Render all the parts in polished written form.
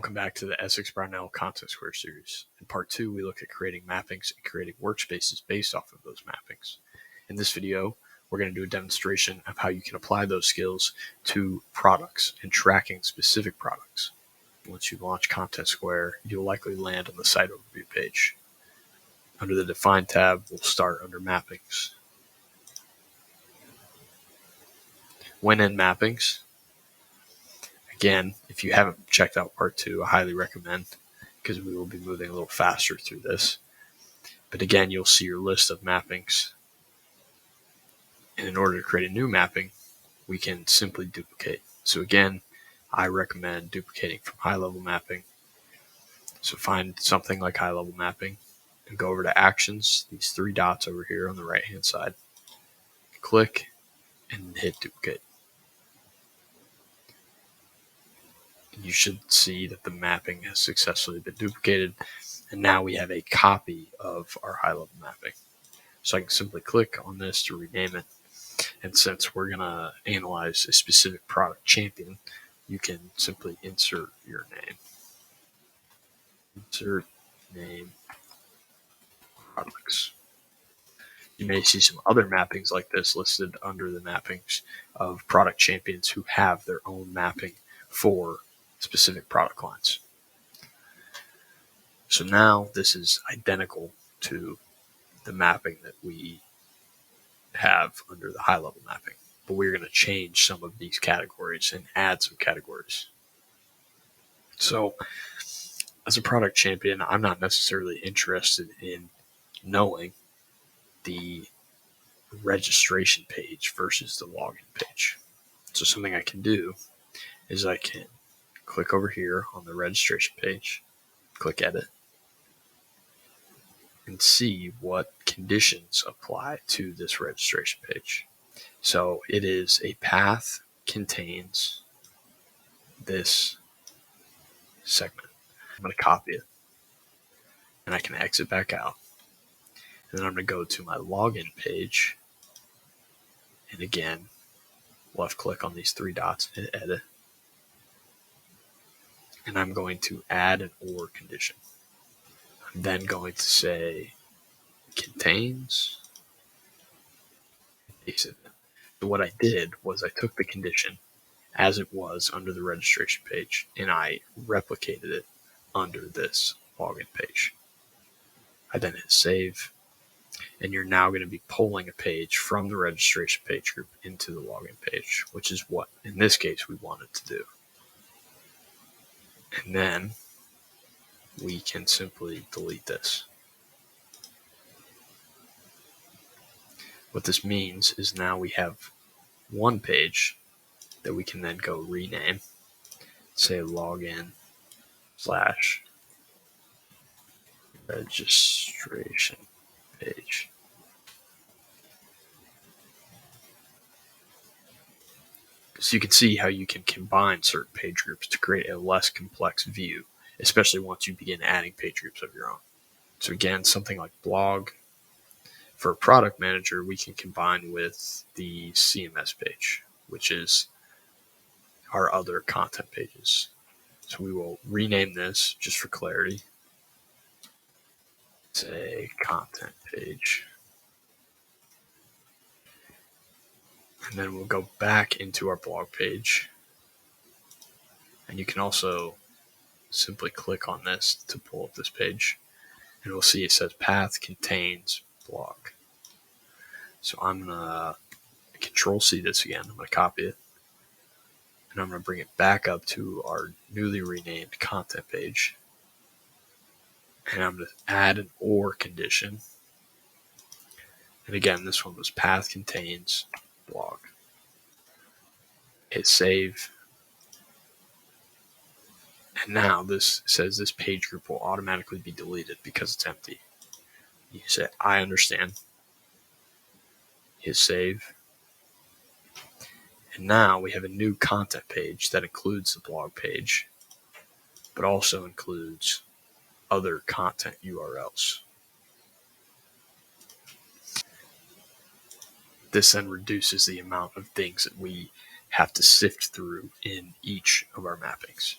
Welcome back to the Essex Brownell Contentsquare series. In part 2, we look at creating mappings and creating workspaces based off of those mappings. In this video, we're going to do a demonstration of how you can apply those skills to products and tracking specific products. Once you launch Contentsquare, you'll likely land on the site overview page. Under the Define tab, we'll start under Mappings. When in Mappings, again, if you haven't checked out part 2, I highly recommend, because we will be moving a little faster through this. But again, you'll see your list of mappings. And in order to create a new mapping, we can simply duplicate. So again, I recommend duplicating from high-level mapping. So find something like high-level mapping and go over to Actions, these 3 dots over here on the right-hand side. Click and hit duplicate. You should see that the mapping has successfully been duplicated, and now we have a copy of our high-level mapping. So I can simply click on this to rename it, and since we're going to analyze a specific product champion, you can simply insert your name. Insert name products. You may see some other mappings like this listed under the mappings of product champions who have their own mapping for specific product lines. So now this is identical to the mapping that we have under the high-level mapping, but we're going to change some of these categories and add some categories. So as a product champion, I'm not necessarily interested in knowing the registration page versus the login page. So something I can do is I can click over here on the registration page, click edit, and see what conditions apply to this registration page. So it is a path contains this segment. I'm going to copy it, and I can exit back out. And then I'm going to go to my login page, and again, left click on these 3 dots and edit. And I'm going to add an OR condition. I'm then going to say contains. So what I did was I took the condition as it was under the registration page, and I replicated it under this login page. I then hit save, and you're now going to be pulling a page from the registration page group into the login page, which is what, in this case, we wanted to do. And then we can simply delete this. What this means is now we have one page that we can then go rename, say login / registration page. So you can see how you can combine certain page groups to create a less complex view, especially once you begin adding page groups of your own. So again, something like blog. For a product manager, we can combine with the CMS page, which is our other content pages. So we will rename this just for clarity. Say content page. And then we'll go back into our blog page. And you can also simply click on this to pull up this page. And we'll see it says path contains blog. So I'm going to Control-C this again. I'm going to copy it. And I'm going to bring it back up to our newly renamed content page. And I'm going to add an OR condition. And again, this one was path contains blog. Hit save. And now this says this page group will automatically be deleted because it's empty. You say, I understand. Hit save. And now we have a new content page that includes the blog page, but also includes other content URLs. This then reduces the amount of things that we have to sift through in each of our mappings.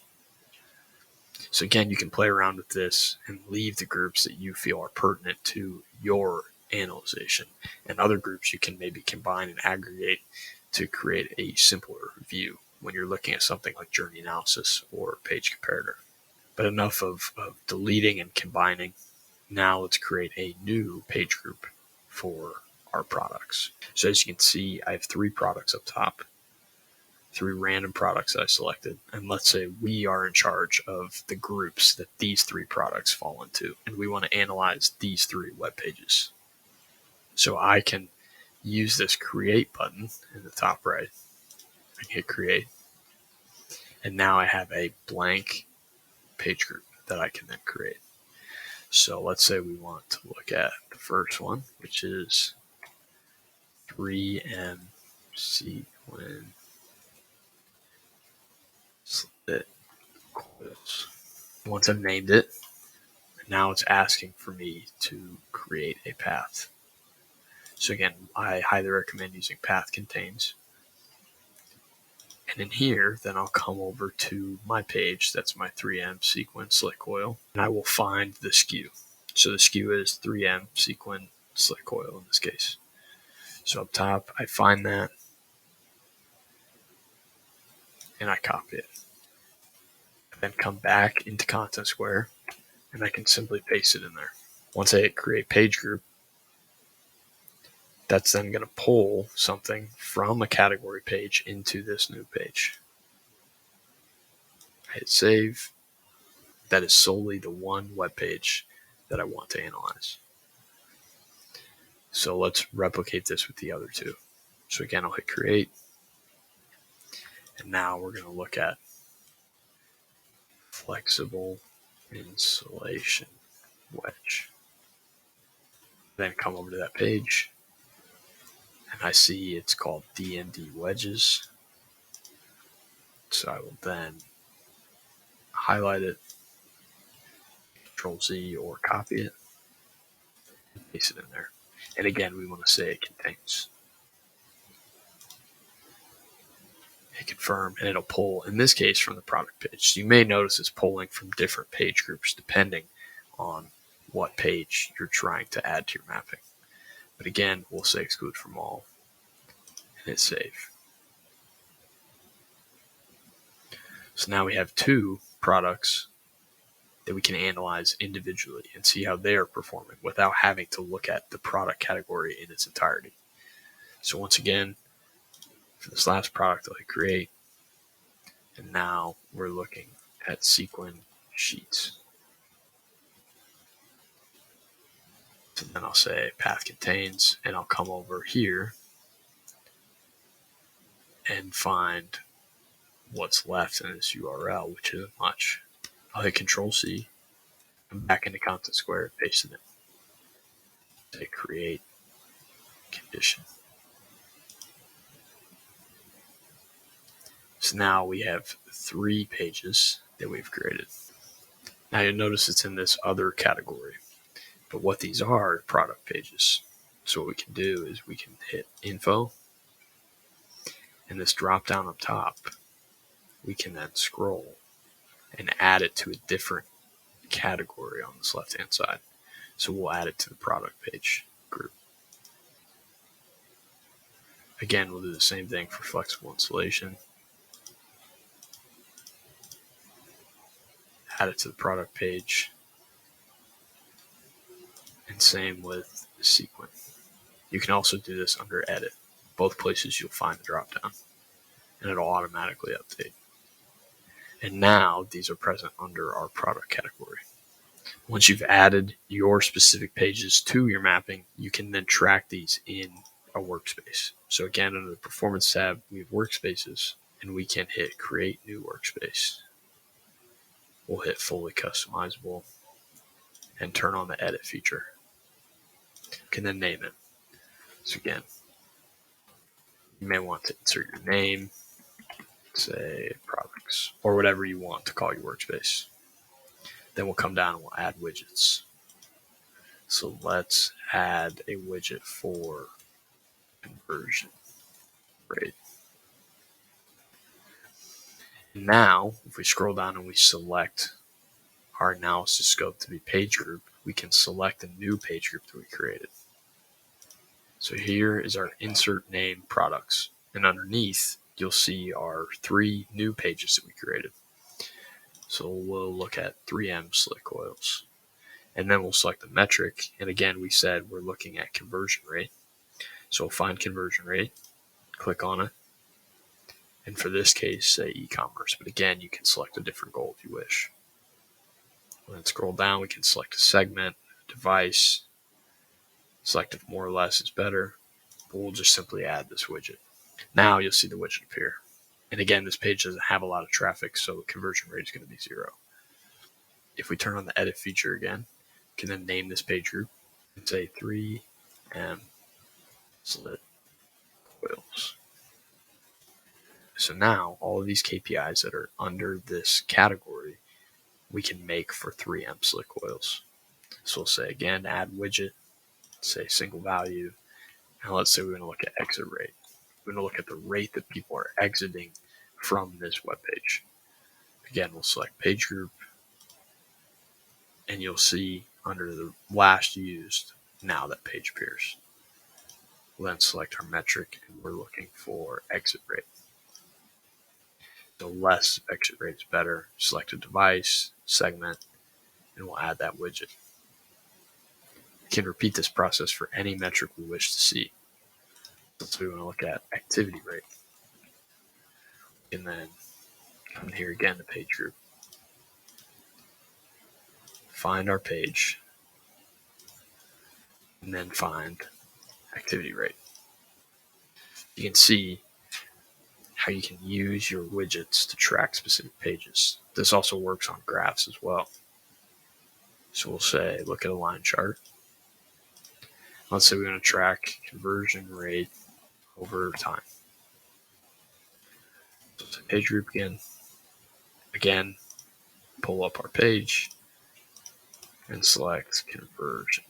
So again, you can play around with this and leave the groups that you feel are pertinent to your analyzation, and other groups you can maybe combine and aggregate to create a simpler view when you're looking at something like journey analysis or page comparator. But enough of deleting and combining. Now let's create a new page group for our products. So as you can see, I have 3 products up top, 3 random products that I selected. And let's say we are in charge of the groups that these 3 products fall into, and we want to analyze these 3 web pages. So I can use this create button in the top right. I can hit create. And now I have a blank page group that I can then create. So let's say we want to look at the first one, which is 3M sequence slit coils. Once I've named it, now it's asking for me to create a path. So again, I highly recommend using path contains. And in here, then I'll come over to my page. That's my 3M sequence slit coil. And I will find the SKU. So the SKU is 3M sequence slit coil in this case. So up top, I find that and I copy it. Then come back into Contentsquare and I can simply paste it in there. Once I hit create page group, that's then going to pull something from a category page into this new page. I hit save. That is solely the one web page that I want to analyze. So let's replicate this with the other 2. So again, I'll hit create. And now we're going to look at flexible insulation wedge. Then come over to that page. And I see it's called DMD wedges. So I will then highlight it, Control Z or copy it, and paste it in there. And again, we want to say it contains. Hit confirm, and it'll pull, in this case, from the product page. So you may notice it's pulling from different page groups depending on what page you're trying to add to your mapping. But again, we'll say exclude from all and hit save. So now we have 2 products that we can analyze individually and see how they are performing without having to look at the product category in its entirety. So once again, for this last product, I'll hit create. And now we're looking at sequin sheets. So then I'll say path contains, and I'll come over here and find what's left in this URL, which isn't much. I'll hit Control C, come back into Contentsquare, paste it in. Say create condition. So now we have 3 pages that we've created. Now you'll notice it's in this other category, but what these are product pages. So what we can do is we can hit info, and this drop down up top, we can then scroll and add it to a different category on this left hand side. So we'll add it to the product page group. Again, we'll do the same thing for flexible insulation. Add it to the product page. And same with sequin. You can also do this under edit. Both places you'll find the drop down, and it'll automatically update. And now these are present under our product category. Once you've added your specific pages to your mapping, you can then track these in a workspace. So again, under the Performance tab, we have Workspaces, and we can hit Create New Workspace. We'll hit Fully Customizable and turn on the Edit feature. You can then name it. So again, you may want to insert your name, say products, or whatever you want to call your workspace. Then we'll come down and we'll add widgets. So let's add a widget for conversion rate. Now, if we scroll down and we select our analysis scope to be page group, we can select a new page group that we created. So here is our insert name products, and underneath you'll see our 3 new pages that we created. So we'll look at 3M slick coils, and then we'll select the metric, and again we said we're looking at conversion rate. So we'll find conversion rate, click on it, and for this case say e-commerce, but again you can select a different goal if you wish. Then scroll down, we can select a segment, device, select if more or less is better, but we'll just simply add this widget. Now you'll see the widget appear. And again, this page doesn't have a lot of traffic, so the conversion rate is going to be 0. If we turn on the edit feature again, we can then name this page group and say 3M slit coils. So now all of these KPIs that are under this category, we can make for 3M slit coils. So we'll say again, add widget, say single value, and let's say we want to look at exit rate. We're going to look at the rate that people are exiting from this web page. Again, we'll select page group, and you'll see under the last used, now that page appears. We'll then select our metric, and we're looking for exit rate. The less exit rate is better. Select a device, segment, and we'll add that widget. We can repeat this process for any metric we wish to see. So we want to look at activity rate. And then come here again to page group. Find our page. And then find activity rate. You can see how you can use your widgets to track specific pages. This also works on graphs as well. So we'll say, look at a line chart. Let's say we want to track conversion rate over time. So say page group again. Again, pull up our page and select conversion.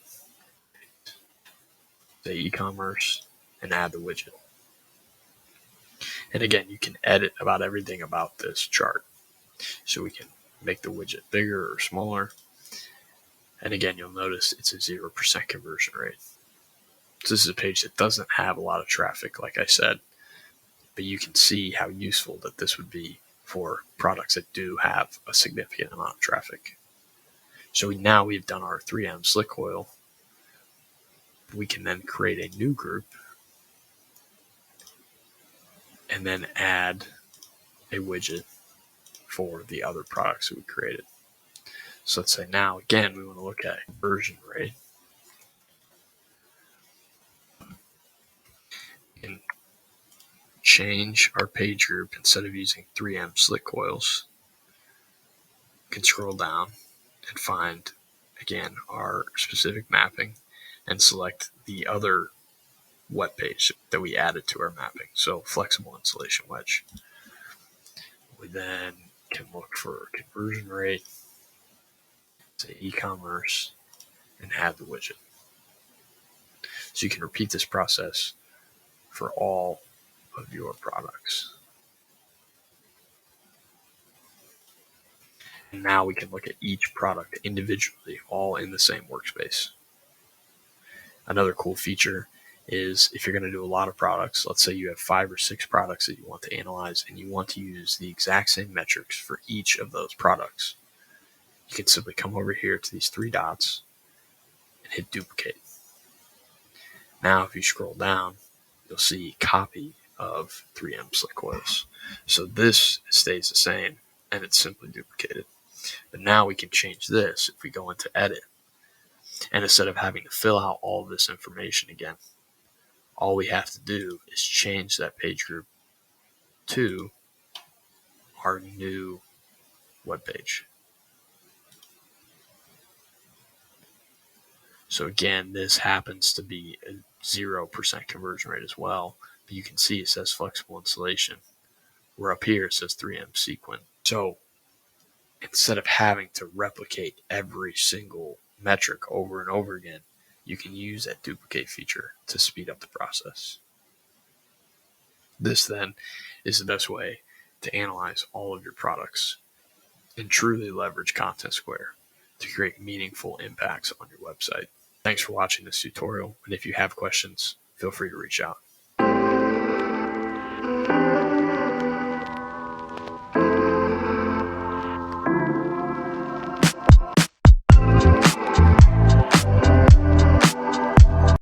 Say e-commerce and add the widget. And again, you can edit about everything about this chart. So we can make the widget bigger or smaller. And again, you'll notice it's a 0% conversion rate. So this is a page that doesn't have a lot of traffic, like I said, but you can see how useful that this would be for products that do have a significant amount of traffic. So now we've done our 3M slick coil. We can then create a new group and then add a widget for the other products that we created. So let's say now, again, we want to look at conversion rate. And change our page group. Instead of using 3M slick coils, we can scroll down and find, again, our specific mapping and select the other web page that we added to our mapping. So flexible insulation wedge. We then can look for conversion rate, say e-commerce, and add the widget. So you can repeat this process for all of your products. And now we can look at each product individually, all in the same workspace. Another cool feature is if you're going to do a lot of products, let's say you have 5 or 6 products that you want to analyze and you want to use the exact same metrics for each of those products, you can simply come over here to these 3 dots and hit duplicate. Now if you scroll down, you'll see copy of 3M slick coils. So this stays the same and it's simply duplicated. But now we can change this if we go into edit. And instead of having to fill out all of this information again, all we have to do is change that page group to our new web page. So again, this happens to be a 0% conversion rate as well. But you can see it says flexible insulation. Where up here it says 3M sequin. So instead of having to replicate every single metric over and over again, you can use that duplicate feature to speed up the process. This then is the best way to analyze all of your products and truly leverage Contentsquare to create meaningful impacts on your website. Thanks for watching this tutorial, and if you have questions, feel free to reach out.